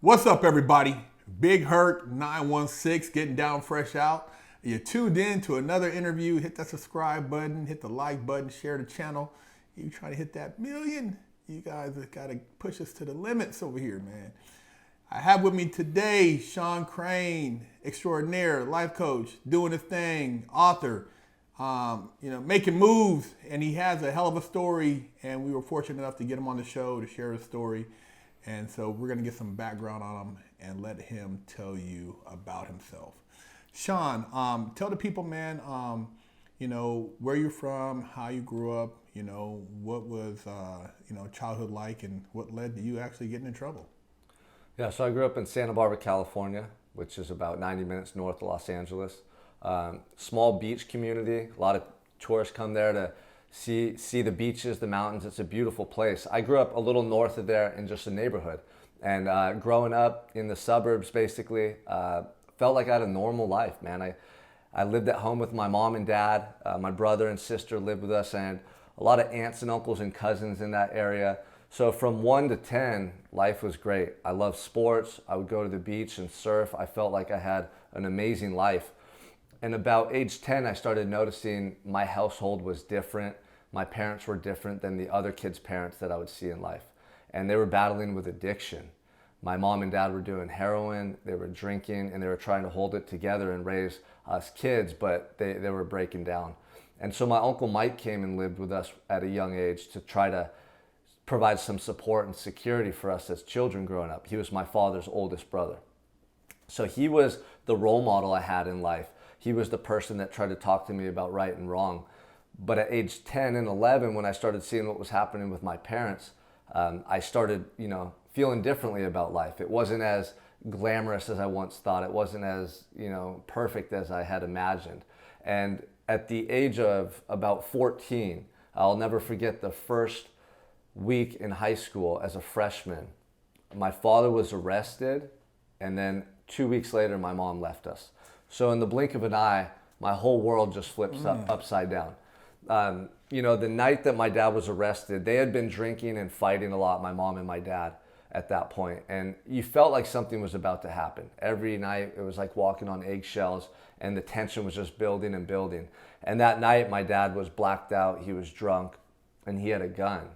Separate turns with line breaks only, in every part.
What's up, everybody? Big Hurt 916 getting down fresh out. You tuned in to another interview. Hit that subscribe button, hit the like button, share the channel. You trying to hit that million? You guys have got to push us to the limits over here, man. I have with me today Sean Crane, extraordinaire, life coach, doing his thing, author, making moves, and he has a hell of a story. And we were fortunate enough to get him on the show to share his story. And so we're going to get some background on him and let him tell you about himself. Sean, tell the people, man, where you're from, how you grew up, what was, childhood like, and what led to you actually getting in trouble.
Yeah, so I grew up in Santa Barbara, California, which is about 90 minutes north of Los Angeles. Small beach community. A lot of tourists come there to see the beaches, the mountains. It's a beautiful place. I grew up a little north of there in just a neighborhood. And growing up in the suburbs, basically, felt like I had a normal life, man. I lived at home with my mom and dad. My brother and sister lived with us, and a lot of aunts and uncles and cousins in that area. So from 1 to 10, life was great. I loved sports. I would go to the beach and surf. I felt like I had an amazing life. And about age 10, I started noticing my household was different. My parents were different than the other kids' parents that I would see in life. And they were battling with addiction. My mom and dad were doing heroin, they were drinking, and they were trying to hold it together and raise us kids, but they were breaking down. And so my Uncle Mike came and lived with us at a young age to try to provide some support and security for us as children growing up. He was my father's oldest brother. So he was the role model I had in life. He was the person that tried to talk to me about right and wrong. But at age 10 and 11, when I started seeing what was happening with my parents, I started, feeling differently about life. It wasn't as glamorous as I once thought. It wasn't as, perfect as I had imagined. And at the age of about 14, I'll never forget the first week in high school as a freshman. My father was arrested, and then 2 weeks later, my mom left us. So in the blink of an eye, my whole world just flips upside down. The night that my dad was arrested, they had been drinking and fighting a lot, my mom and my dad, at that point. And you felt like something was about to happen. Every night, it was like walking on eggshells, and the tension was just building and building. And that night, my dad was blacked out, he was drunk, and he had a gun.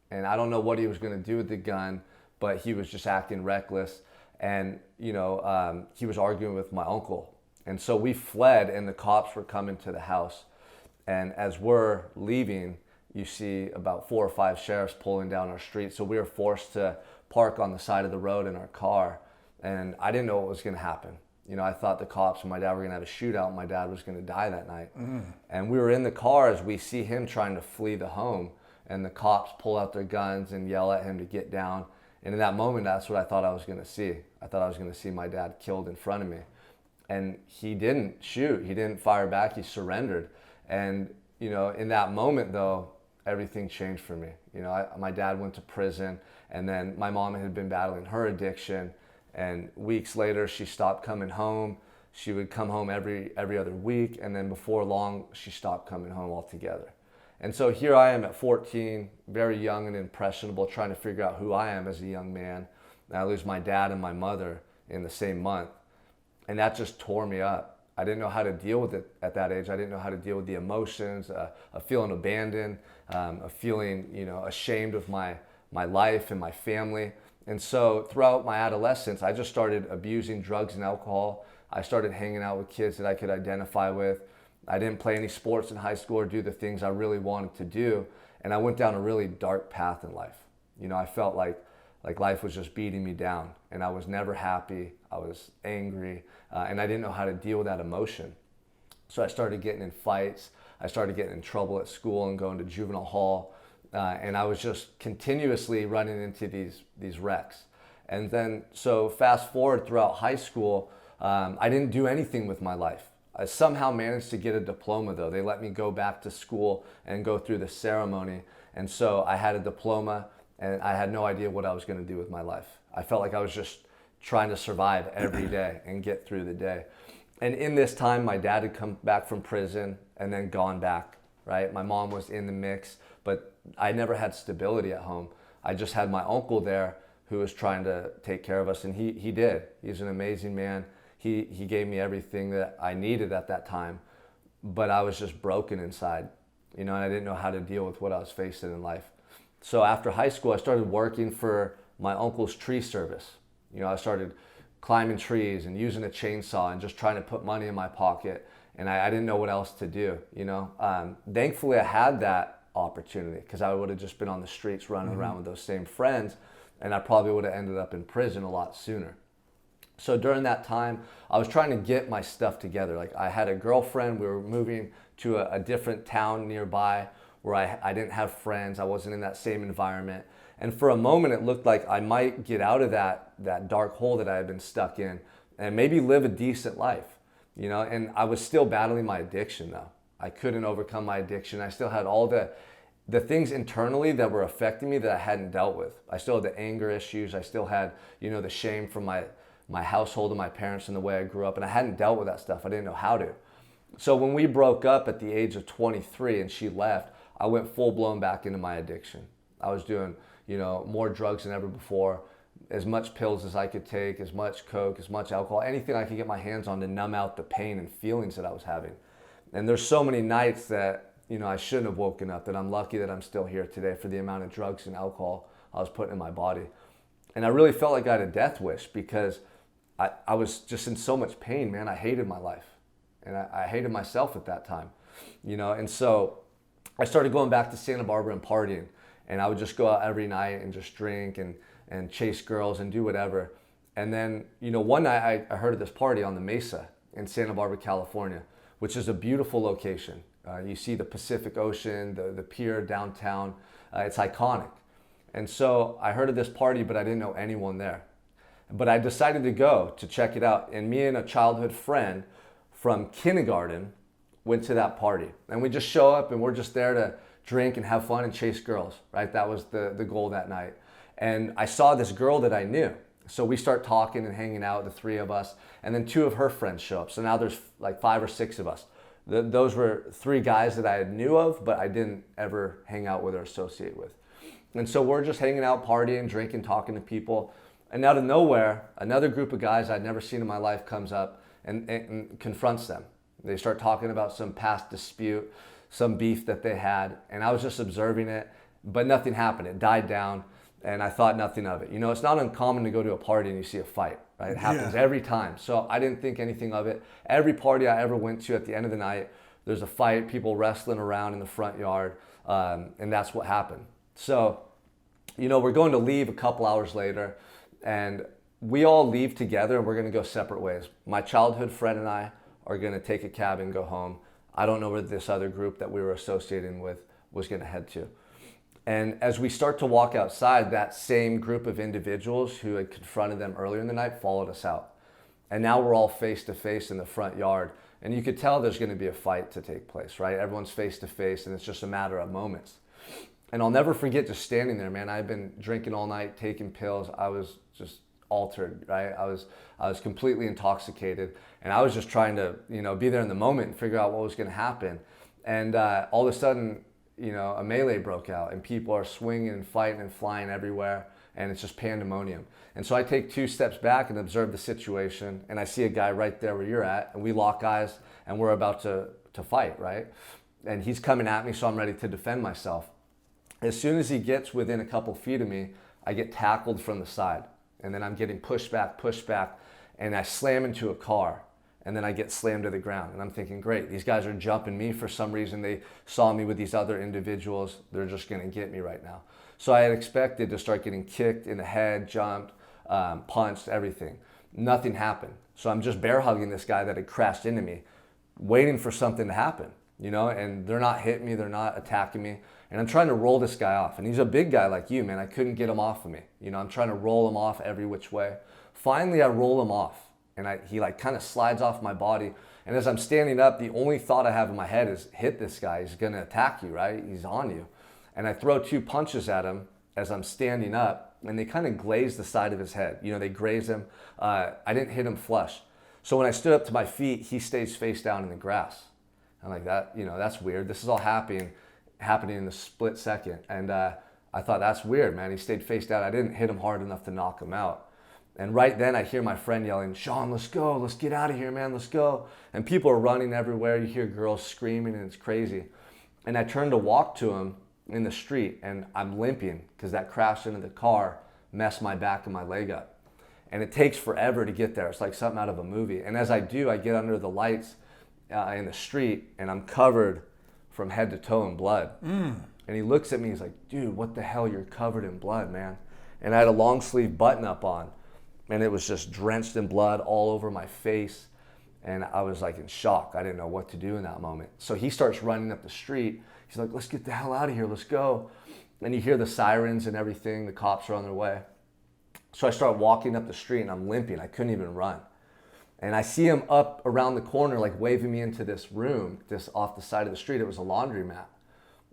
And I don't know what he was going to do with the gun, but he was just acting reckless. And, he was arguing with my uncle. And so we fled, and the cops were coming to the house. And as we're leaving, you see about 4 or 5 sheriffs pulling down our street. So we were forced to park on the side of the road in our car. And I didn't know what was going to happen. I thought the cops and my dad were going to have a shootout. My dad was going to die that night. And we were in the car as we see him trying to flee the home. And the cops pull out their guns and yell at him to get down. And in that moment, that's what I thought I was going to see. I thought I was going to see my dad killed in front of me. And he didn't shoot. He didn't fire back. He surrendered. And, in that moment, though, everything changed for me. My dad went to prison, and then my mom had been battling her addiction. And weeks later, she stopped coming home. She would come home every other week. And then before long, she stopped coming home altogether. And so here I am at 14, very young and impressionable, trying to figure out who I am as a young man. And I lose my dad and my mother in the same month. And that just tore me up. I didn't know how to deal with it at that age. I didn't know how to deal with the emotions, of feeling abandoned, of feeling, ashamed of my life and my family. And so throughout my adolescence, I just started abusing drugs and alcohol. I started hanging out with kids that I could identify with. I didn't play any sports in high school or do the things I really wanted to do. And I went down a really dark path in life. I felt like life was just beating me down, and I was never happy. I was angry, and I didn't know how to deal with that emotion. So I started getting in fights. I started getting in trouble at school and going to juvenile hall. And I was just continuously running into these wrecks. And then, so fast forward throughout high school, I didn't do anything with my life. I somehow managed to get a diploma, though. They let me go back to school and go through the ceremony. And so I had a diploma, and I had no idea what I was going to do with my life. I felt like I was just trying to survive every day and get through the day. And in this time, my dad had come back from prison and then gone back, right? My mom was in the mix, but I never had stability at home. I just had my uncle there who was trying to take care of us, and he did. He's an amazing man. He gave me everything that I needed at that time, but I was just broken inside, and I didn't know how to deal with what I was facing in life. So after high school, I started working for my uncle's tree service. I started climbing trees and using a chainsaw and just trying to put money in my pocket, and I didn't know what else to do. Thankfully, I had that opportunity, because I would have just been on the streets running around with those same friends, and I probably would have ended up in prison a lot sooner. So during that time, I was trying to get my stuff together. Like, I had a girlfriend, we were moving to a different town nearby where I didn't have friends, I wasn't in that same environment. And for a moment, it looked like I might get out of that dark hole that I had been stuck in and maybe live a decent life, and I was still battling my addiction though. I couldn't overcome my addiction. I still had all the things internally that were affecting me that I hadn't dealt with. I still had the anger issues. I still had, the shame from my household and my parents and the way I grew up, and I hadn't dealt with that stuff. I didn't know how to. So when we broke up at the age of 23 and she left, I went full blown back into my addiction. I was doing, more drugs than ever before, as much pills as I could take, as much coke, as much alcohol, anything I could get my hands on to numb out the pain and feelings that I was having. And there's so many nights that, I shouldn't have woken up, that I'm lucky that I'm still here today for the amount of drugs and alcohol I was putting in my body. And I really felt like I had a death wish, because I was just in so much pain, man. I hated my life, and I hated myself at that time, and so I started going back to Santa Barbara and partying, and I would just go out every night and just drink and chase girls and do whatever. And then, one night I heard of this party on the Mesa in Santa Barbara, California, which is a beautiful location. You see the Pacific Ocean, the pier downtown. It's iconic. And so I heard of this party, but I didn't know anyone there. But I decided to go to check it out. And me and a childhood friend from kindergarten went to that party. And we just show up and we're just there to drink and have fun and chase girls, right? That was the goal that night. And I saw this girl that I knew. So we start talking and hanging out, the three of us, and then two of her friends show up. So now there's like 5 or 6 of us. Those were 3 guys that I knew of, but I didn't ever hang out with or associate with. And so we're just hanging out, partying, drinking, talking to people. And out of nowhere, another group of guys I'd never seen in my life comes up and confronts them. They start talking about some past dispute, some beef that they had. And I was just observing it, but nothing happened. It died down. And I thought nothing of it. It's not uncommon to go to a party and you see a fight, right? It happens every time. So I didn't think anything of it. Every party I ever went to, at the end of the night, there's a fight, people wrestling around in the front yard, and that's what happened. So, we're going to leave a couple hours later, and we all leave together and we're gonna go separate ways. My childhood friend and I are gonna take a cab and go home. I don't know where this other group that we were associating with was gonna head to. And as we start to walk outside, that same group of individuals who had confronted them earlier in the night followed us out. And now we're all face to face in the front yard. And you could tell there's going to be a fight to take place, right? Everyone's face to face, and it's just a matter of moments. And I'll never forget just standing there, man. I've been drinking all night, taking pills. I was just altered, right? I was completely intoxicated. And I was just trying to, be there in the moment and figure out what was going to happen. And all of a sudden, a melee broke out, and people are swinging and fighting and flying everywhere, and it's just pandemonium. And so I take 2 steps back and observe the situation, and I see a guy right there where you're at, and we lock eyes, and we're about to fight, right? And he's coming at me, so I'm ready to defend myself. As soon as he gets within a couple feet of me, I get tackled from the side, and then I'm getting pushed back, and I slam into a car. And then I get slammed to the ground. And I'm thinking, great, these guys are jumping me. For some reason, they saw me with these other individuals. They're just gonna get me right now. So I had expected to start getting kicked in the head, jumped, punched, everything. Nothing happened. So I'm just bear hugging this guy that had crashed into me, waiting for something to happen, and they're not hitting me, they're not attacking me. And I'm trying to roll this guy off. And he's a big guy like you, man. I couldn't get him off of me. I'm trying to roll him off every which way. Finally, I roll him off. And he kind of slides off my body. And as I'm standing up, the only thought I have in my head is, hit this guy. He's gonna attack you, right? He's on you. And I throw 2 punches at him as I'm standing up, and they kind of glaze the side of his head. They graze him. I didn't hit him flush. So when I stood up to my feet, he stays face down in the grass. I'm like, that's weird. This is all happening in a split second. And I I thought, that's weird, man. He stayed face down. I didn't hit him hard enough to knock him out. And right then I hear my friend yelling, Sean, let's go. Let's get out of here, man. Let's go. And people are running everywhere. You hear girls screaming and it's crazy. And I turn to walk to him in the street and I'm limping because that crash into the car messed my back and my leg up. And it takes forever to get there. It's like something out of a movie. And as I do, I get under the lights in the street and I'm covered from head to toe in blood. And he looks at me, he's like, dude, what the hell, you're covered in blood, man. And I had a long sleeve button up on and it was just drenched in blood all over my face. And I was like in shock. I didn't know what to do in that moment. So he starts running up the street. He's like, let's get the hell out of here, let's go. And you hear the sirens and everything, the cops are on their way. So I start walking up the street and I'm limping, I couldn't even run. And I see him up around the corner, like waving me into this room, just off the side of the street. It was a laundromat.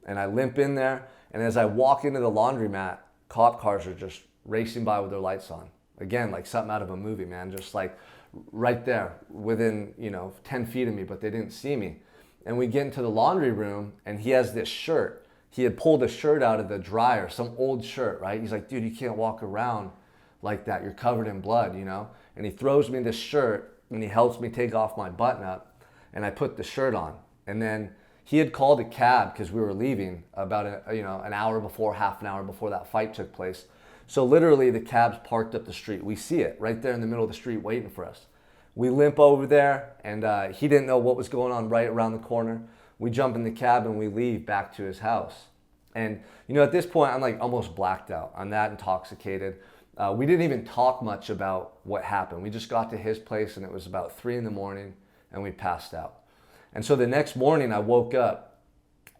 And I limp in there, and as I walk into the laundromat, cop cars are just racing by with their lights on. Again, like something out of a movie, man, just like right there within, 10 feet of me, but they didn't see me. And we get into the laundry room, and he has this shirt. He had pulled a shirt out of the dryer, some old shirt, right? He's like, dude, you can't walk around like that. You're covered in blood, And he throws me this shirt, and he helps me take off my button up, and I put the shirt on. And then he had called a cab because we were leaving about an hour before, half an hour before that fight took place. So literally the cab's parked up the street. We see it right there in the middle of the street waiting for us. We limp over there and he didn't know what was going on right around the corner. We jump in the cab and we leave back to his house. And at this point I'm like almost blacked out. I'm that intoxicated. We didn't even talk much about what happened. We just got to his place and it was about 3 a.m. and we passed out. And so the next morning I woke up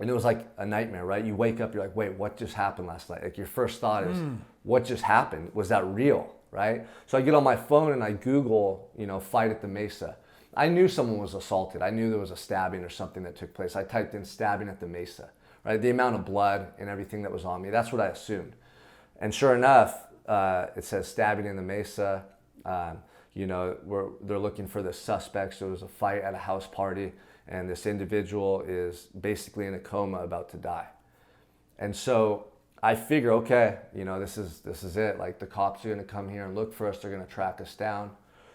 and it was like a nightmare, right? You wake up, you're like, wait, what just happened last night? Like your first thought is, what just happened? Was that real, right? So I get on my phone and I Google, fight at the Mesa. I knew someone was assaulted. I knew there was a stabbing or something that took place. I typed in stabbing at the Mesa, right? The amount of blood and everything that was on me, that's what I assumed. And sure enough, it says stabbing in the Mesa. They're looking for the suspects. There was a fight at a house party. And this individual is basically in a coma about to die. And so I figure, okay, this is it. Like the cops are gonna come here and look for us. They're gonna track us down.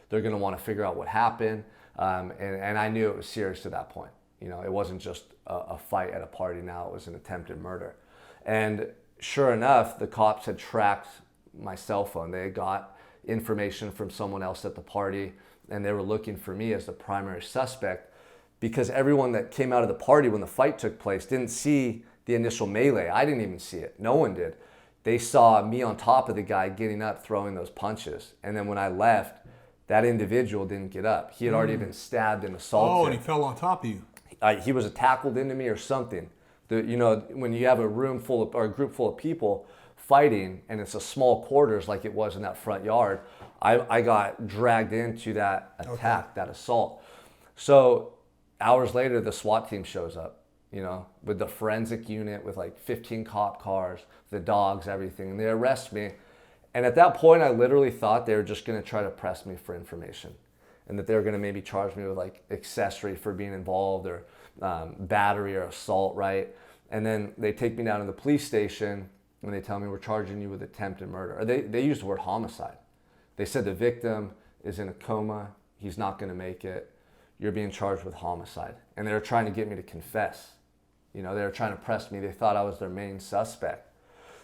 They're gonna wanna figure out what happened. And I knew it was serious to that point. It wasn't just a fight at a party now, it was an attempted murder. And sure enough, the cops had tracked my cell phone. They had got information from someone else at the party and they were looking for me as the primary suspect, because everyone that came out of the party when the fight took place didn't see the initial melee. I didn't even see it. No one did. They saw me on top of the guy getting up, throwing those punches. And then when I left, that individual didn't get up. He had already been stabbed and assaulted.
Oh, and he fell on top of you.
He was tackled into me or something. When you have a room full of, or a group full of people fighting and it's a small quarters like it was in that front yard, I got dragged into that attack, that assault. So hours later, the SWAT team shows up, with the forensic unit, with like 15 cop cars, the dogs, everything. And they arrest me. And at that point, I literally thought they were just going to try to press me for information and that they were going to maybe charge me with like accessory for being involved or battery or assault, right? And then they take me down to the police station and they tell me, we're charging you with attempted murder. Or they used the word homicide. They said the victim is in a coma. He's not going to make it. You're being charged with homicide. And they were trying to get me to confess. They were trying to press me. They thought I was their main suspect.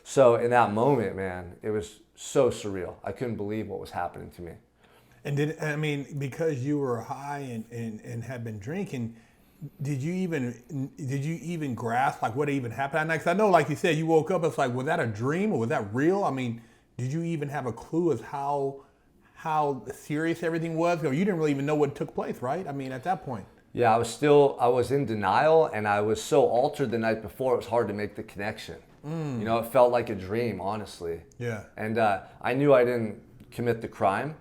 So in that moment, man, it was so surreal. I couldn't believe what was happening to me.
And because you were high and had been drinking, did you even grasp like what even happened that night? Because I know, like you said, you woke up, it's like, was that a dream or was that real? Did you even have a clue as how serious everything was? You didn't really even know what took place, right? At that point.
Yeah, I was in denial and I was so altered the night before, it was hard to make the connection. It felt like a dream, honestly.
Yeah.
And I knew I didn't commit the crime,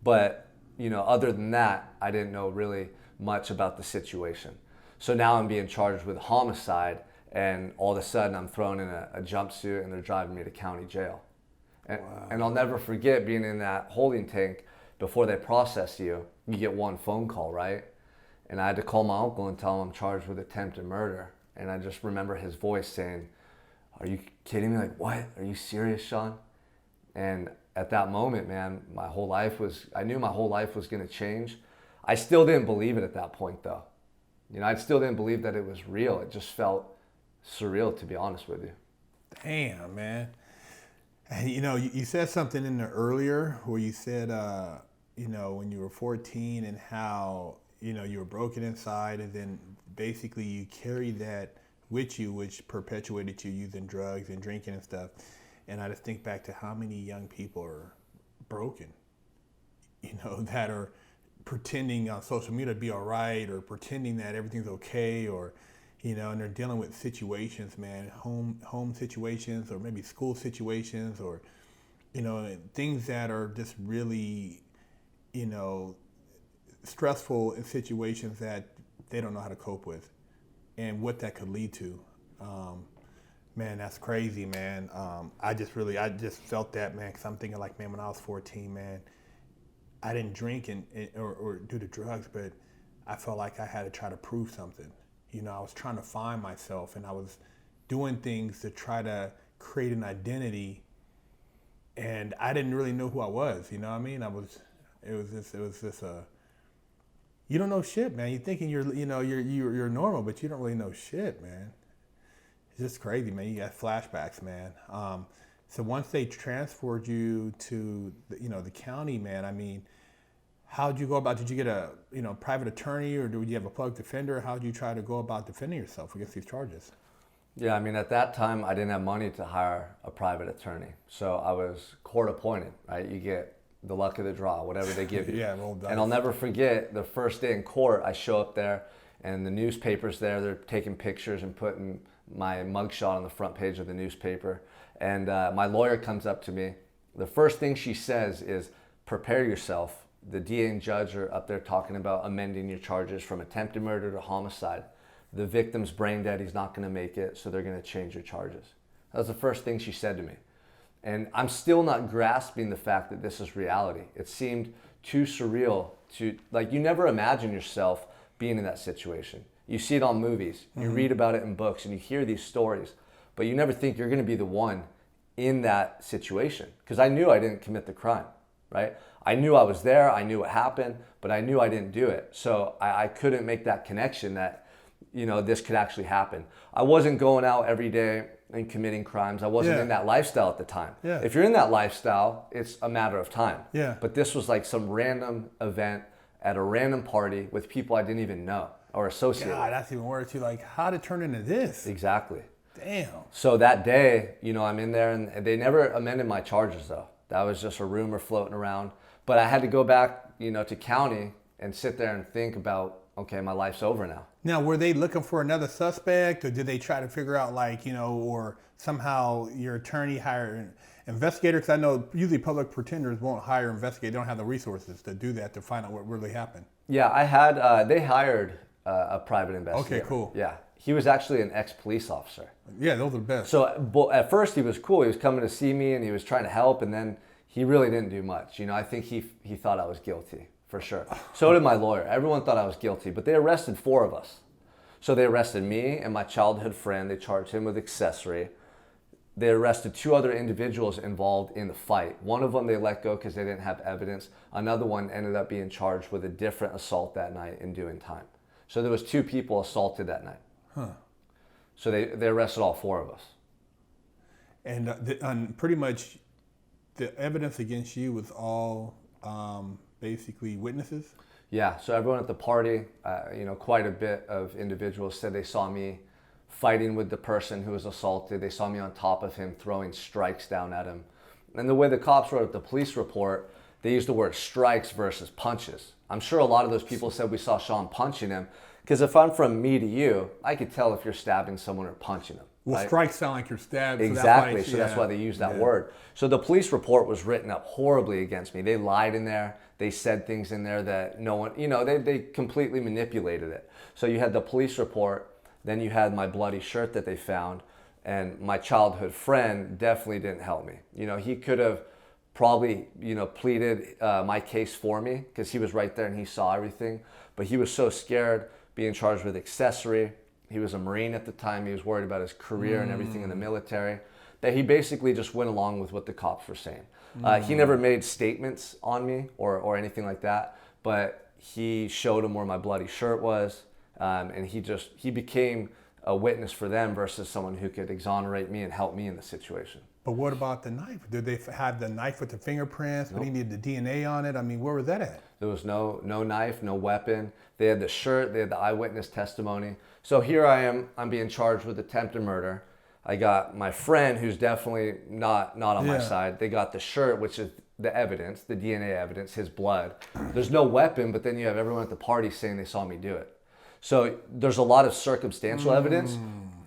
but, other than that, I didn't know really much about the situation. So now I'm being charged with homicide and all of a sudden I'm thrown in a jumpsuit and they're driving me to county jail. And I'll never forget being in that holding tank before they process you. You get one phone call, right? And I had to call my uncle and tell him I'm charged with attempted murder. And I just remember his voice saying, are you kidding me? Like, what? Are you serious, Sean? And at that moment, man, I knew my whole life was going to change. I still didn't believe it at that point, though. I still didn't believe that it was real. It just felt surreal, to be honest with you.
Damn, man. And you said something in there earlier where you said, when you were 14 and how, you were broken inside, and then basically you carried that with you, which perpetuated you using drugs and drinking and stuff. And I just think back to how many young people are broken, that are pretending on social media to be all right, or pretending that everything's okay, or, and they're dealing with situations, man, home situations, or maybe school situations, or, things that are just really, stressful in situations that they don't know how to cope with, and what that could lead to. Man, that's crazy, man. I just felt that, man, because I'm thinking like, man, when I was 14, man, I didn't drink or do the drugs, but I felt like I had to try to prove something. I was trying to find myself, and I was doing things to try to create an identity, and I didn't really know who I was. You know what I mean? It was this you don't know shit, man. You're thinking you're normal, but you don't really know shit, man. It's just crazy, man. You got flashbacks, man. So once they transferred you to the county, man, I mean, how'd you go about? Did you get a private attorney, or did you have a public defender? How'd you try to go about defending yourself against these charges?
Yeah, I mean, at that time, I didn't have money to hire a private attorney, so I was court appointed. Right, you get the luck of the draw, whatever they give you.
Yeah, roll dice.
And I'll never forget the first day in court. I show up there, and the newspaper's there. They're taking pictures and putting my mugshot on the front page of the newspaper. And my lawyer comes up to me. The first thing she says is, prepare yourself. The DA and judge are up there talking about amending your charges from attempted murder to homicide. The victim's brain dead, he's not gonna make it, so they're gonna change your charges. That was the first thing she said to me. And I'm still not grasping the fact that this is reality. It seemed too surreal to, like, you never imagine yourself being in that situation. You see it on movies, you read about it in books, and you hear these stories, but you never think you're gonna be the one in that situation. Because I knew I didn't commit the crime, right? I knew I was there, I knew what happened, but I knew I didn't do it. So I couldn't make that connection that, this could actually happen. I wasn't going out every day and committing crimes. I wasn't in that lifestyle at the time.
Yeah.
If you're in that lifestyle, it's a matter of time.
Yeah.
But this was like some random event at a random party with people I didn't even know or associate
God,
with.
that's even worse. You're like, how'd it turn into this?
Exactly.
Damn.
So that day, I'm in there, and they never amended my charges, though. That was just a rumor floating around. But I had to go back, to county and sit there and think about, okay, my life's over now.
Now, were they looking for another suspect, or did they try to figure out, or somehow your attorney hired an investigator? Because I know usually public pretenders won't hire investigators. They don't have the resources to do that, to find out what really happened.
Yeah, I had, they hired a private investigator.
Okay, cool.
Yeah. He was actually an ex-police officer.
Yeah, those are the best.
So at first he was cool. He was coming to see me and he was trying to help, and then he really didn't do much. I think he thought I was guilty, for sure. So did my lawyer. Everyone thought I was guilty, but they arrested 4 of us. So they arrested me and my childhood friend. They charged him with accessory. They arrested 2 other individuals involved in the fight. One of them they let go because they didn't have evidence. Another one ended up being charged with a different assault that night and doing time. So there was 2 people assaulted that night.
Huh.
So they arrested all 4 of us.
And pretty much the evidence against you was all basically witnesses?
Yeah, so everyone at the party, quite a bit of individuals said they saw me fighting with the person who was assaulted. They saw me on top of him throwing strikes down at him. And the way the cops wrote the police report, they used the word strikes versus punches. I'm sure a lot of those people said we saw Sean punching him, because if I'm from me to you, I could tell if you're stabbing someone or punching them.
Well,
right?
strikes sound like you're stabbed.
Exactly, so that's why they use that word. So the police report was written up horribly against me. They lied in there. They said things in there that no one, they completely manipulated it. So you had the police report, then you had my bloody shirt that they found, and my childhood friend definitely didn't help me. He could have probably, pleaded my case for me because he was right there and he saw everything, but he was so scared being charged with accessory, He was a Marine at the time. He was worried about his career and everything in the military. That he basically just went along with what the cops were saying. He never made statements on me or anything like that, but he showed him where my bloody shirt was, and he became a witness for them versus someone who could exonerate me and help me in the situation.
But what about the knife? Did they have the knife with the fingerprints? But he needed the DNA on it. I mean, where was that at?
There was no knife, no weapon. They had the shirt, they had the eyewitness testimony. So here I am, I'm being charged with attempted murder. I got my friend, who's definitely not on my side. They got the shirt, which is the evidence, the DNA evidence, his blood. There's no weapon, but then you have everyone at the party saying they saw me do it. So there's a lot of circumstantial evidence,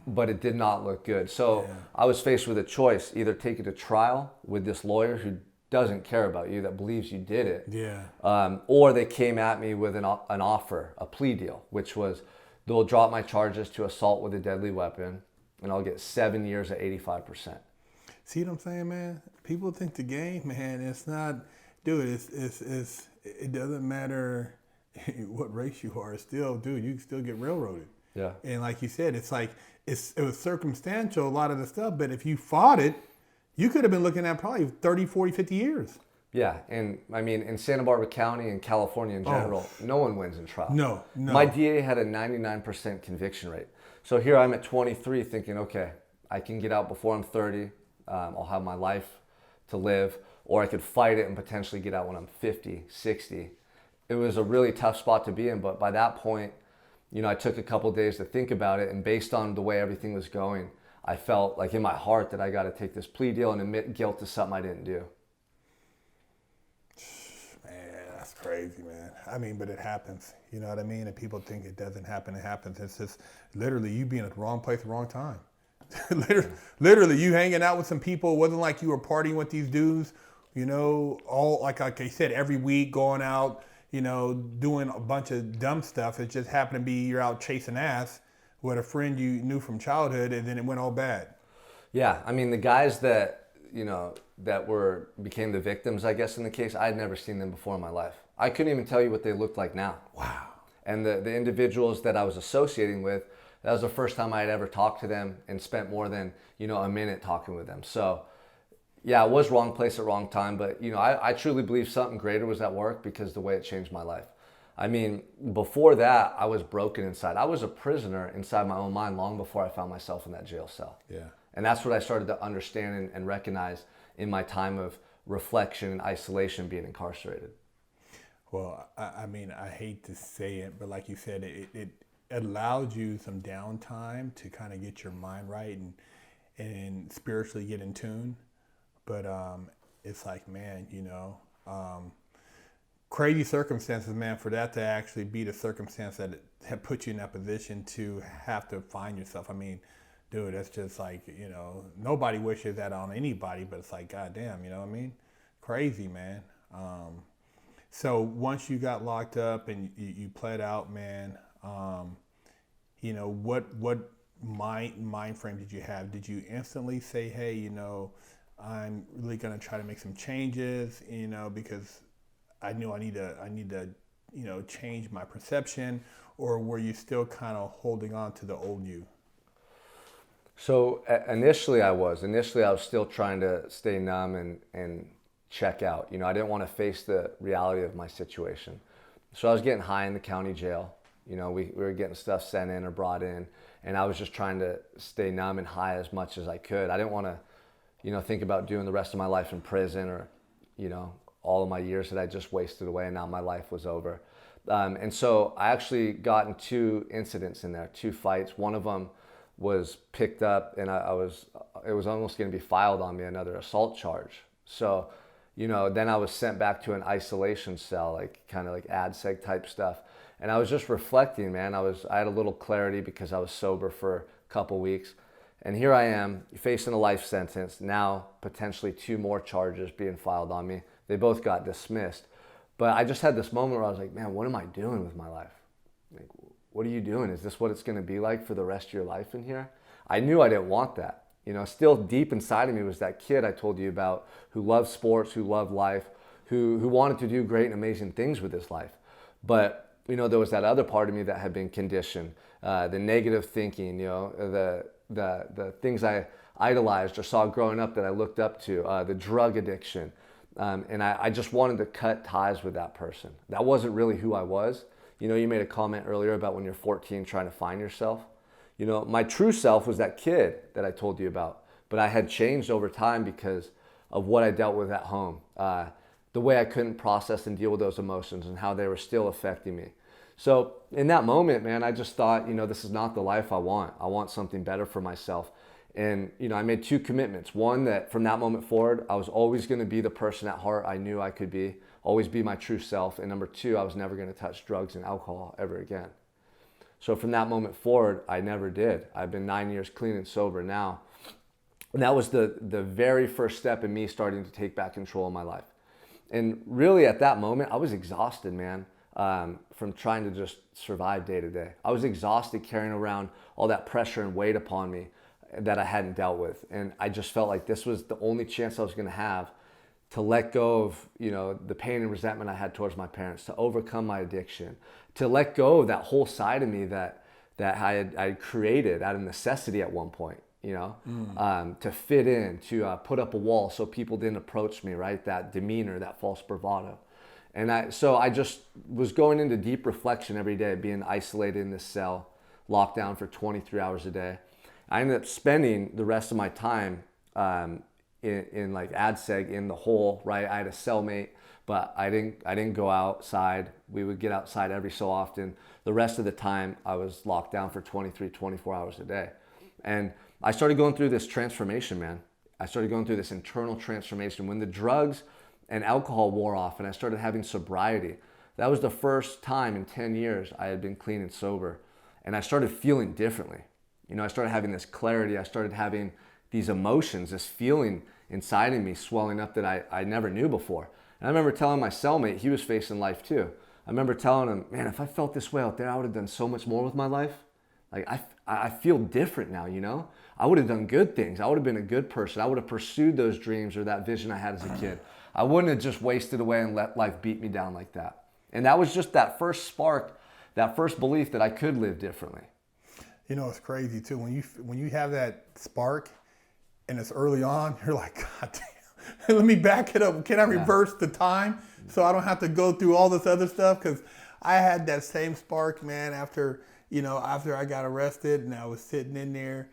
but it did not look good. So I was faced with a choice: either take it to trial with this lawyer who doesn't care about you, that believes you did it, or they came at me with an offer, a plea deal, which was they'll drop my charges to assault with a deadly weapon, and I'll get 7 years at 85%.
See what I'm saying, man? People think the game, man, it's not, dude, it doesn't matter what race you are. Still, dude, you can still get railroaded.
Yeah.
And like you said, it's like, it was circumstantial, a lot of the stuff, but if you fought it, you could have been looking at probably 30, 40, 50 years.
Yeah, and I mean, in Santa Barbara County and California in general, no one wins in trial.
No.
My DA had a 99% conviction rate. So here I'm at 23 thinking, okay, I can get out before I'm 30. I'll have my life to live, or I could fight it and potentially get out when I'm 50, 60. It was a really tough spot to be in, but by that point, I took a couple days to think about it, and based on the way everything was going, I felt like in my heart that I got to take this plea deal and admit guilt to something I didn't do.
Man, that's crazy, man. I mean, but it happens. You know what I mean? And people think it doesn't happen. It happens. It's just literally you being at the wrong place at the wrong time. literally, you hanging out with some people. It wasn't like you were partying with these dudes, all like I said, every week going out, doing a bunch of dumb stuff. It just happened to be you're out chasing ass with a friend you knew from childhood, and then it went all bad.
Yeah, I mean, the guys that became the victims, I guess, in the case, I'd never seen them before in my life. I couldn't even tell you what they looked like now.
Wow.
And the individuals that I was associating with, that was the first time I had ever talked to them and spent more than, a minute talking with them. So yeah, it was wrong place at wrong time, but I truly believe something greater was at work because the way it changed my life. I mean, before that, I was broken inside. I was a prisoner inside my own mind long before I found myself in that jail cell.
Yeah.
And that's what I started to understand and recognize in my time of reflection and isolation being incarcerated.
Well, I mean, I hate to say it, but like you said, it allowed you some downtime to kind of get your mind right and spiritually get in tune. But it's like, man, crazy circumstances, man, for that to actually be the circumstance that had put you in that position to have to find yourself. I mean, dude, that's just like, nobody wishes that on anybody, but it's like, goddamn, you know what I mean? Crazy, man. So once you got locked up and you pled out, man, what mind frame did you have? Did you instantly say, hey, I'm really gonna try to make some changes, because I knew I need to, change my perception, or were you still kind of holding on to the old you?
So initially I was still trying to stay numb and check out. I didn't want to face the reality of my situation. So I was getting high in the county jail. We were getting stuff sent in or brought in, and I was just trying to stay numb and high as much as I could. I didn't want to, think about doing the rest of my life in prison or, all of my years that I just wasted away and now my life was over. And so I actually got in 2 incidents in there, 2 fights. One of them was picked up and it was almost going to be filed on me, another assault charge. So, then I was sent back to an isolation cell, like kind of like ADSEG type stuff. And I was just reflecting, man. I had a little clarity because I was sober for a couple weeks. And here I am facing a life sentence, now potentially 2 more charges being filed on me. They both got dismissed. But I just had this moment where I was like, man, what am I doing with my life? Like, what are you doing? Is this what it's going to be like for the rest of your life in here? I knew I didn't want that. Still deep inside of me was that kid I told you about who loved sports, who loved life, who wanted to do great and amazing things with his life. But there was that other part of me that had been conditioned, the negative thinking, the things I idolized or saw growing up that I looked up to, the drug addiction. And I just wanted to cut ties with that person. That wasn't really who I was. You made a comment earlier about when you're 14 trying to find yourself. My true self was that kid that I told you about, but I had changed over time because of what I dealt with at home, the way I couldn't process and deal with those emotions and how they were still affecting me. So in that moment, man, I just thought, this is not the life I want. I want something better for myself. And, I made 2 commitments. One, that from that moment forward, I was always going to be the person at heart I knew I could be, always be my true self. And number 2, I was never going to touch drugs and alcohol ever again. So from that moment forward, I never did. I've been 9 years clean and sober now. And that was the very first step in me starting to take back control of my life. And really at that moment, I was exhausted, man, from trying to just survive day to day. I was exhausted carrying around all that pressure and weight upon me that I hadn't dealt with. And I just felt like this was the only chance I was going to have to let go of, the pain and resentment I had towards my parents, to overcome my addiction, to let go of that whole side of me that I had created out of necessity at one point, to fit in, to put up a wall so people didn't approach me, right? That demeanor, that false bravado. And so I just was going into deep reflection every day, being isolated in this cell, locked down for 23 hours a day. I ended up spending the rest of my time in like ADSEG in the hole, right? I had a cellmate, but I didn't go outside. We would get outside every so often. The rest of the time I was locked down for 24 hours a day. And I started going through this transformation, man. I started going through this internal transformation. When the drugs and alcohol wore off and I started having sobriety, that was the first time in 10 years I had been clean and sober. And I started feeling differently. I started having this clarity. I started having these emotions, this feeling inside of me swelling up that I never knew before. And I remember telling my cellmate, he was facing life too. I remember telling him, man, if I felt this way out there, I would have done so much more with my life. Like I feel different now, I would have done good things. I would have been a good person. I would have pursued those dreams or that vision I had as a kid. I wouldn't have just wasted away and let life beat me down like that. And that was just that first spark, that first belief that I could live differently.
It's crazy too. When you have that spark and it's early on, you're like, God damn, let me back it up. Can I reverse the time so I don't have to go through all this other stuff? Because I had that same spark, man, after I got arrested and I was sitting in there,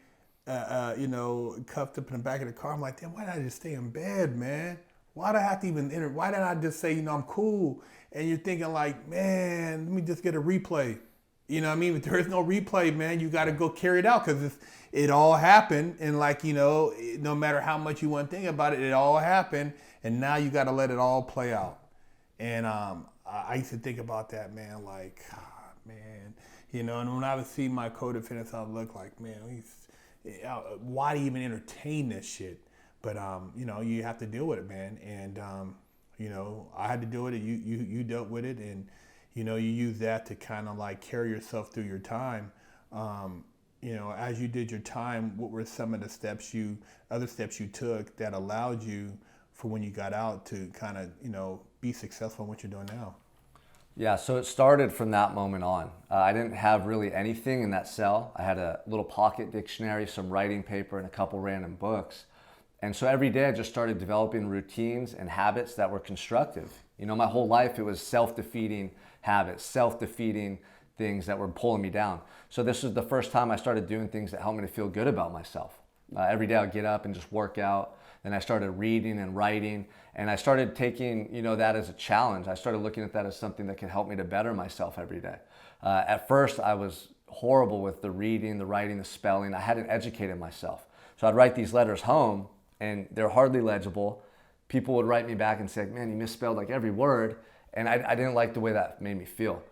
cuffed up in the back of the car. I'm like, damn, why did I just stay in bed, man? Why did I have to even enter? Why didn't I just say, I'm cool? And you're thinking like, man, let me just get a replay. You know what I mean? If there is no replay, man, you got to go carry it out because it all happened. And no matter how much you want to think about it, it all happened. And now you got to let it all play out. And I used to think about that, man, like, man, and when I would see my co-defendants, I would look like, man, why do you even entertain this shit? But, you have to deal with it, man. And, I had to deal with it. You dealt with it. And, you use that to kind of like carry yourself through your time. As you did your time, what were some of the other steps you took that allowed you for when you got out to kind of, be successful in what you're doing now?
Yeah, so it started from that moment on. I didn't have really anything in that cell. I had a little pocket dictionary, some writing paper, and a couple random books. And so every day I just started developing routines and habits that were constructive. My whole life it was self-defeating habits, self-defeating things that were pulling me down. So this was the first time I started doing things that helped me to feel good about myself. Every day I'd get up and just work out. Then I started reading and writing, and I started taking that as a challenge. I started looking at that as something that could help me to better myself every day. At first I was horrible with the reading, the writing, the spelling. I hadn't educated myself. So I'd write these letters home and they're hardly legible. People would write me back and say, man, you misspelled like every word. And I didn't like the way that made me feel.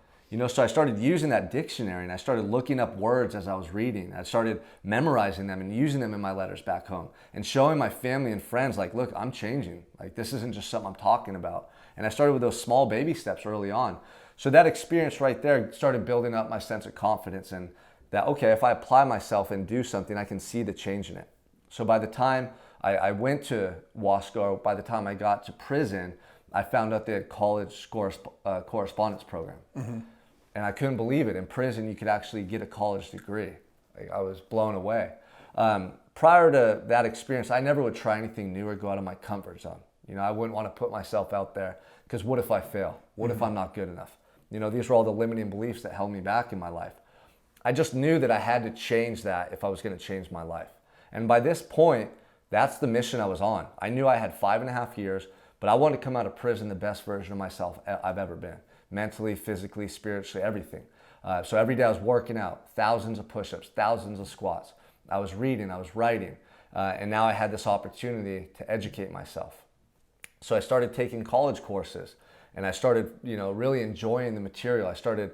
So I started using that dictionary and I started looking up words as I was reading. I started memorizing them and using them in my letters back home and showing my family and friends like, look, I'm changing. Like this isn't just something I'm talking about. And I started with those small baby steps early on. So that experience right there started building up my sense of confidence and that, okay, if I apply myself and do something, I can see the change in it. So by the time I went to Wasco, by the time I got to prison, I found out they had college correspondence program. Mm-hmm. And I couldn't believe it. In prison, you could actually get a college degree. Like, I was blown away. Prior to that experience, I never would try anything new or go out of my comfort zone. I wouldn't want to put myself out there because what if I fail? What if I'm not good enough? These were all the limiting beliefs that held me back in my life. I just knew that I had to change that if I was going to change my life. And by this point, that's the mission I was on. I knew I had 5.5 years, but I wanted to come out of prison the best version of myself I've ever been. Mentally, physically, spiritually, everything. So every day I was working out, thousands of push-ups, thousands of squats. I was reading, I was writing, and now I had this opportunity to educate myself. So I started taking college courses, and I started, really enjoying the material. I started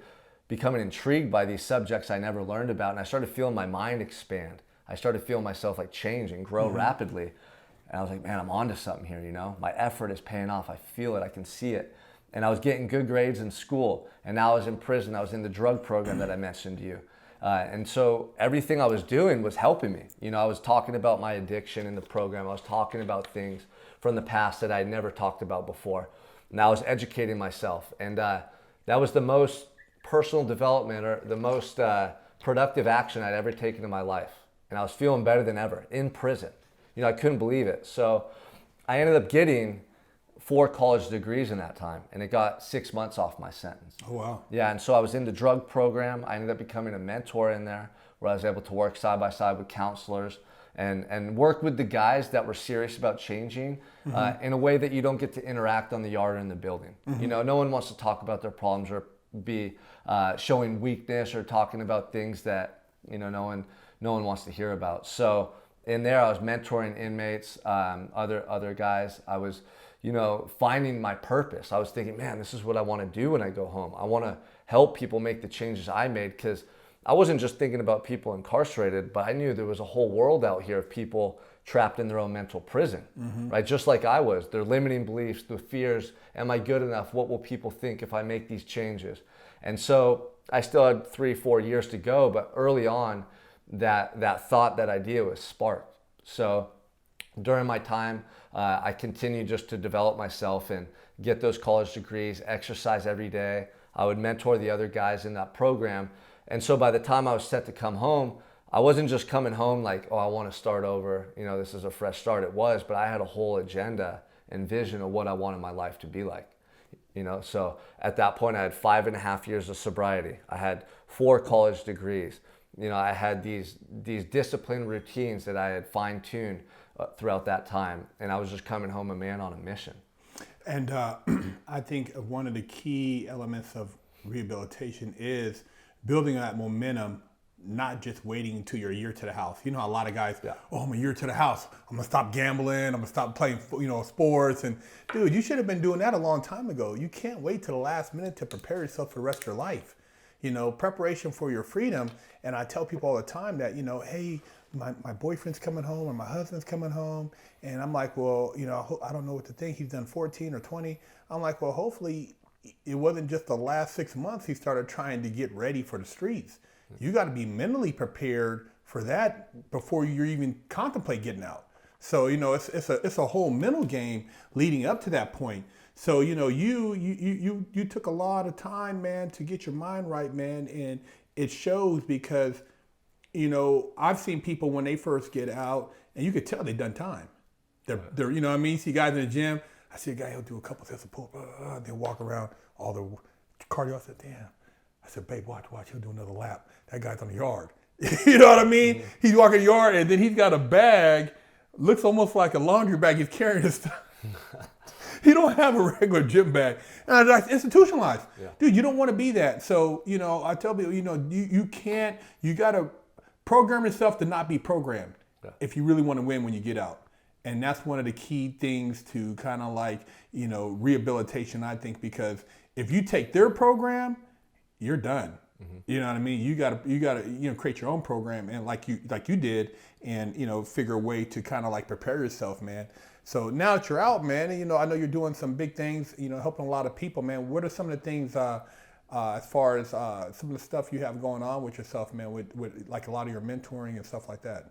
becoming intrigued by these subjects I never learned about, and I started feeling my mind expand. I started feeling myself like change and grow rapidly. And I was like, man, I'm onto something here, My effort is paying off. I feel it, I can see it. And I was getting good grades in school, and now I was in prison. I was in the drug program that I mentioned to you. And so everything I was doing was helping me. I was talking about my addiction in the program. I was talking about things from the past that I had never talked about before. And I was educating myself. And that was the most personal development or the most productive action I'd ever taken in my life. And I was feeling better than ever in prison. I couldn't believe it. So I ended up getting 4 college degrees in that time, and it got 6 months off my sentence.
Oh, wow.
Yeah, and so I was in the drug program. I ended up becoming a mentor in there where I was able to work side by side with counselors and work with the guys that were serious about changing in a way that you don't get to interact on the yard or in the building. No one wants to talk about their problems or be showing weakness or talking about things that, no one wants to hear about. So in there, I was mentoring inmates, other guys. I was finding my purpose. I was thinking, man, this is what I want to do when I go home. I want to help people make the changes I made, because I wasn't just thinking about people incarcerated, but I knew there was a whole world out here of people trapped in their own mental prison, right? Just like I was. Their limiting beliefs, the fears, am I good enough? What will people think if I make these changes? And so I still had 3-4 years to go, but early on, that thought, that idea was sparked. So during my time, I continued just to develop myself and get those college degrees, exercise every day. I would mentor the other guys in that program. And so by the time I was set to come home, I wasn't just coming home like, oh, I want to start over. This is a fresh start. It was, but I had a whole agenda and vision of what I wanted my life to be like. So at that point, I had 5.5 years of sobriety. I had 4 college degrees. I had these disciplined routines that I had fine-tuned throughout that time, and I was just coming home a man on a mission.
And I think one of the key elements of rehabilitation is building that momentum, not just waiting until you're a year to the house. A lot of guys, oh, I'm a year to the house. I'm gonna stop gambling. I'm gonna stop playing, sports. And dude, you should have been doing that a long time ago. You can't wait till the last minute to prepare yourself for the rest of your life. Preparation for your freedom. And I tell people all the time that, hey, my boyfriend's coming home or my husband's coming home. And I'm like, well, I don't know what to think. He's done 14 or 20. I'm like, well, hopefully it wasn't just the last 6 months he started trying to get ready for the streets. You got to be mentally prepared for that before you even contemplate getting out. So, it's a whole mental game leading up to that point. So, you took a lot of time, man, to get your mind right, man. And it shows because, I've seen people when they first get out and you could tell they've done time. They're you know what I mean? See guys in the gym. I see a guy, he'll do a couple sets of pull-ups, then walk around all the cardio. I said, damn. I said, babe, watch, he'll do another lap. That guy's on the yard. You know what I mean? Mm-hmm. He's walking the yard and then he's got a bag, looks almost like a laundry bag. He's carrying his stuff. He don't have a regular gym bag. And it's institutionalized. Yeah. Dude, you don't want to be that. So, I tell people, you can't, you got to program yourself to not be programmed if you really want to win when you get out. And that's one of the key things to kind of like, rehabilitation, I think, because if you take their program, you're done. Mm-hmm. You know what I mean? You gotta create your own program and like you did and, figure a way to kind of like prepare yourself, man. So now that you're out, man, and, I know you're doing some big things, helping a lot of people, man. What are some of the things as far as some of the stuff you have going on with yourself, man, with like a lot of your mentoring and stuff like that?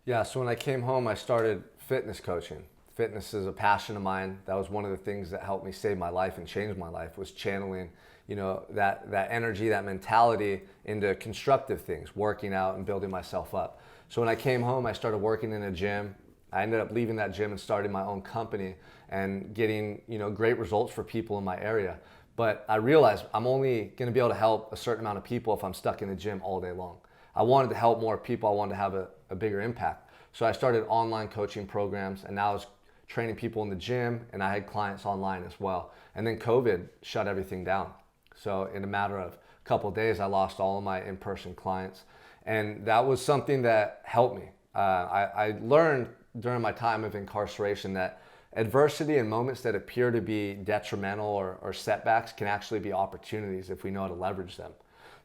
Yeah, so when I came home, I started fitness coaching Fitness is a passion of mine. That was one of the things that helped me save my life and change my life, was channeling, that energy, that mentality into constructive things, working out and building myself up. So when I came home, I started working in a gym. I ended up leaving that gym and starting my own company and getting, great results for people in my area. But I realized I'm only going to be able to help a certain amount of people if I'm stuck in the gym all day long. I wanted to help more people. I wanted to have a bigger impact. So I started online coaching programs, and now I was training people in the gym, and I had clients online as well. And then COVID shut everything down. So in a matter of a couple of days, I lost all of my in-person clients. And that was something that helped me. I learned during my time of incarceration that adversity and moments that appear to be detrimental or setbacks can actually be opportunities if we know how to leverage them.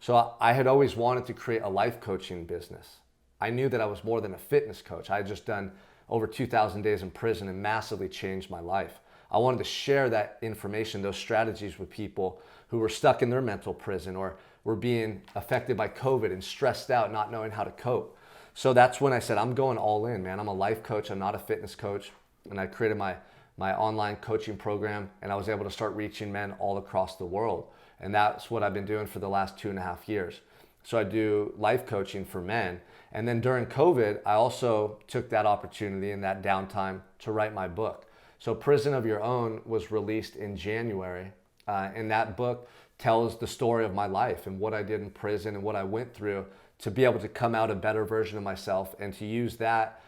So I had always wanted to create a life coaching business. I knew that I was more than a fitness coach. I had just done over 2,000 days in prison and massively changed my life. I wanted to share that information, those strategies, with people who were stuck in their mental prison or were being affected by COVID and stressed out, not knowing how to cope. So that's when I said, I'm going all in, man. I'm a life coach. I'm not a fitness coach. And I created my online coaching program, and I was able to start reaching men all across the world. And that's what I've been doing for the last 2.5 years. So I do life coaching for men. And then during COVID, I also took that opportunity and that downtime to write my book. So Prison of Your Own was released in January. And that book tells the story of my life and what I did in prison and what I went through to be able to come out a better version of myself and to use that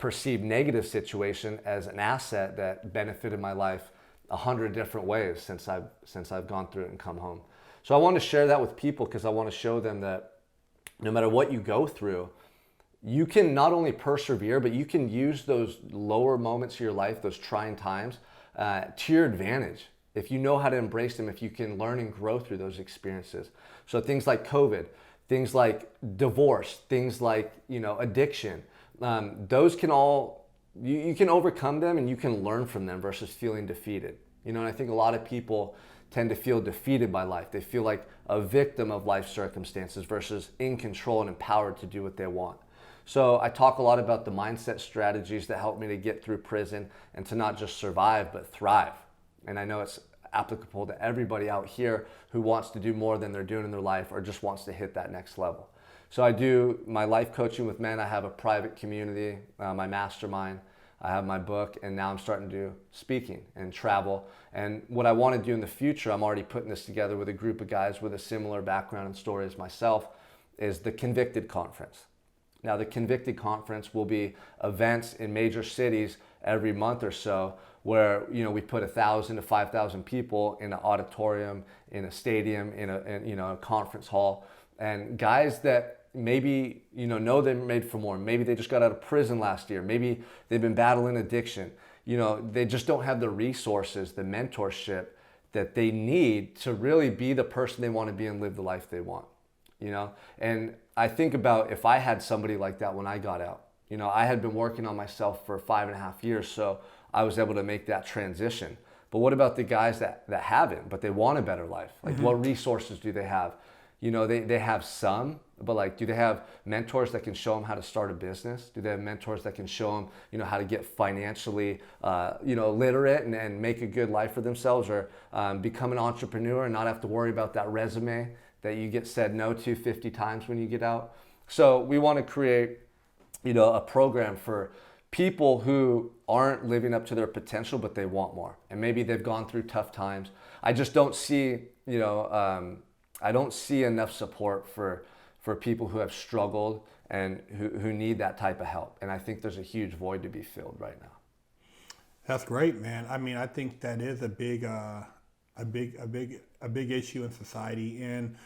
perceived negative situation as an asset that benefited my life 100 different ways since I've gone through it and come home. So I want to share that with people because I want to show them that no matter what you go through, you can not only persevere, but you can use those lower moments of your life, those trying times, to your advantage. If you know how to embrace them, if you can learn and grow through those experiences. So things like COVID, things like divorce, things like, addiction, those can all, you can overcome them and you can learn from them versus feeling defeated. And I think a lot of people tend to feel defeated by life. They feel like a victim of life circumstances versus in control and empowered to do what they want. So I talk a lot about the mindset strategies that help me to get through prison and to not just survive, but thrive. And I know it's applicable to everybody out here who wants to do more than they're doing in their life or just wants to hit that next level. So I do my life coaching with men. I have a private community, my mastermind. I have my book, and now I'm starting to do speaking and travel. And what I want to do in the future, I'm already putting this together with a group of guys with a similar background and story as myself, is the Convicted Conference. Now, the Convicted Conference will be events in major cities every month or so where, we put 1,000 to 5,000 people in an auditorium, in a stadium, in a conference hall, and guys that maybe know they're made for more. Maybe they just got out of prison last year. Maybe they've been battling addiction. They just don't have the resources, the mentorship that they need to really be the person they want to be and live the life they want. And I think about if I had somebody like that when I got out. I had been working on myself for 5.5 years, so I was able to make that transition. But what about the guys that haven't, but they want a better life? Like, what resources do they have? They have some, but do they have mentors that can show them how to start a business? Do they have mentors that can show them, how to get financially, literate and make a good life for themselves, or become an entrepreneur and not have to worry about that resume that you get said no to 50 times when you get out? So we want to create, a program for people who aren't living up to their potential, but they want more. And maybe they've gone through tough times. I just don't see, I don't see enough support for people who have struggled and who need that type of help. And I think there's a huge void to be filled right now.
That's great, man. I mean, I think that is a big issue in society, and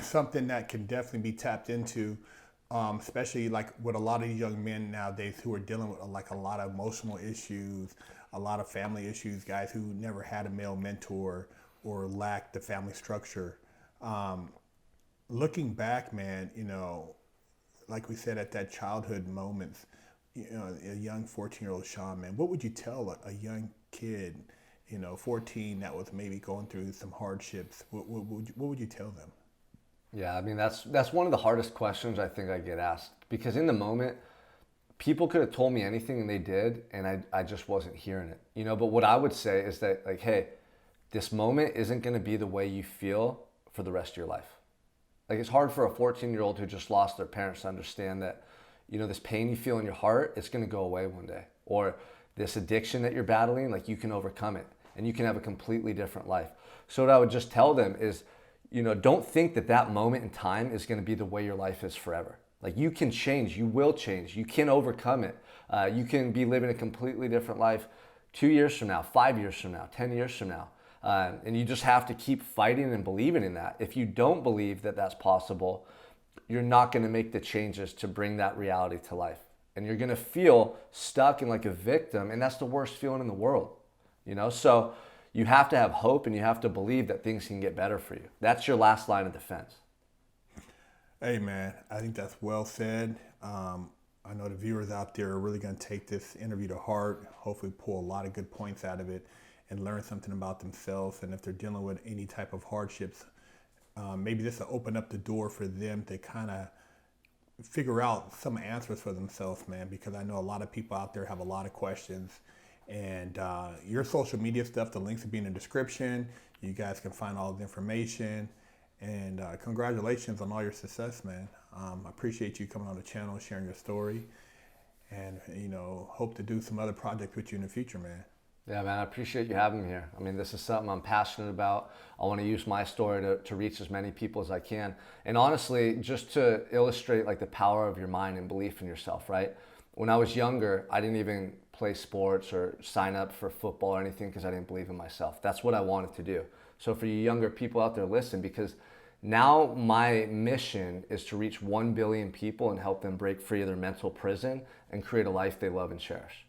something that can definitely be tapped into, especially with a lot of young men nowadays who are dealing with a lot of emotional issues, a lot of family issues, guys who never had a male mentor or lacked the family structure. Looking back, man, like we said, at that childhood moments, a young 14-year-old Sean, man, what would you tell a young kid, 14, that was maybe going through some hardships? What would you tell them?
Yeah, I mean, that's one of the hardest questions I think I get asked, because in the moment, people could have told me anything and they did, and I just wasn't hearing it, you know. But what I would say is that, like, hey, this moment isn't going to be the way you feel for the rest of your life. Like, it's hard for a 14-year-old who just lost their parents to understand that, you know, this pain you feel in your heart, it's going to go away one day. Or this addiction that you're battling, like, you can overcome it and you can have a completely different life. So what I would just tell them is, you know, don't think that that moment in time is going to be the way your life is forever. Like, you can change, you will change, you can overcome it. You can be living a completely different life 2 years from now, 5 years from now, 10 years from now. And you just have to keep fighting and believing in that. If you don't believe that that's possible, you're not going to make the changes to bring that reality to life. And you're going to feel stuck and like a victim, and that's the worst feeling in the world, you know? So you have to have hope, and you have to believe that things can get better for you. That's your last line of defense.
Hey, man, I think that's well said. I know the viewers out there are really going to take this interview to heart, hopefully pull a lot of good points out of it and learn something about themselves. And if they're dealing with any type of hardships, maybe this will open up the door for them to kind of figure out some answers for themselves, man, because I know a lot of people out there have a lot of questions. And your social media stuff, the links will be in the description. You guys can find all the information. And congratulations on all your success, man. I appreciate you coming on the channel, sharing your story. And, you know, hope to do some other projects with you in the future, man.
Yeah, man, I appreciate you having me here. I mean, this is something I'm passionate about. I want to use my story to reach as many people as I can. And honestly, just to illustrate like the power of your mind and belief in yourself, right? When I was younger, I didn't even play sports or sign up for football or anything because I didn't believe in myself. That's what I wanted to do. So for you younger people out there, listen, because now my mission is to reach 1 billion people and help them break free of their mental prison and create a life they love and cherish.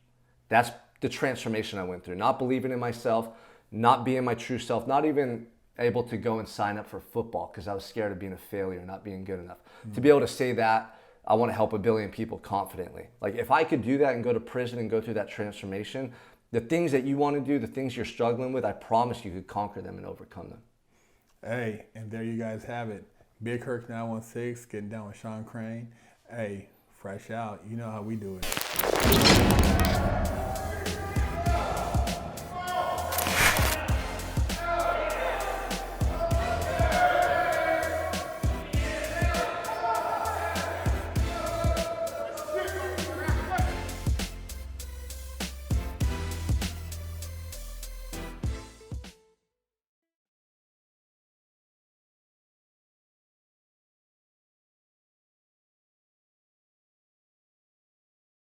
That's the transformation I went through. Not believing in myself, not being my true self, not even able to go and sign up for football because I was scared of being a failure, not being good enough. To be able to say that, I want to help 1 billion people confidently. Like, if I could do that and go to prison and go through that transformation, the things that you want to do, the things you're struggling with, I promise you could conquer them and overcome them.
Hey, and there you guys have it. Big Herc 916, getting down with Sean Crane. Hey, fresh out. You know how we do it.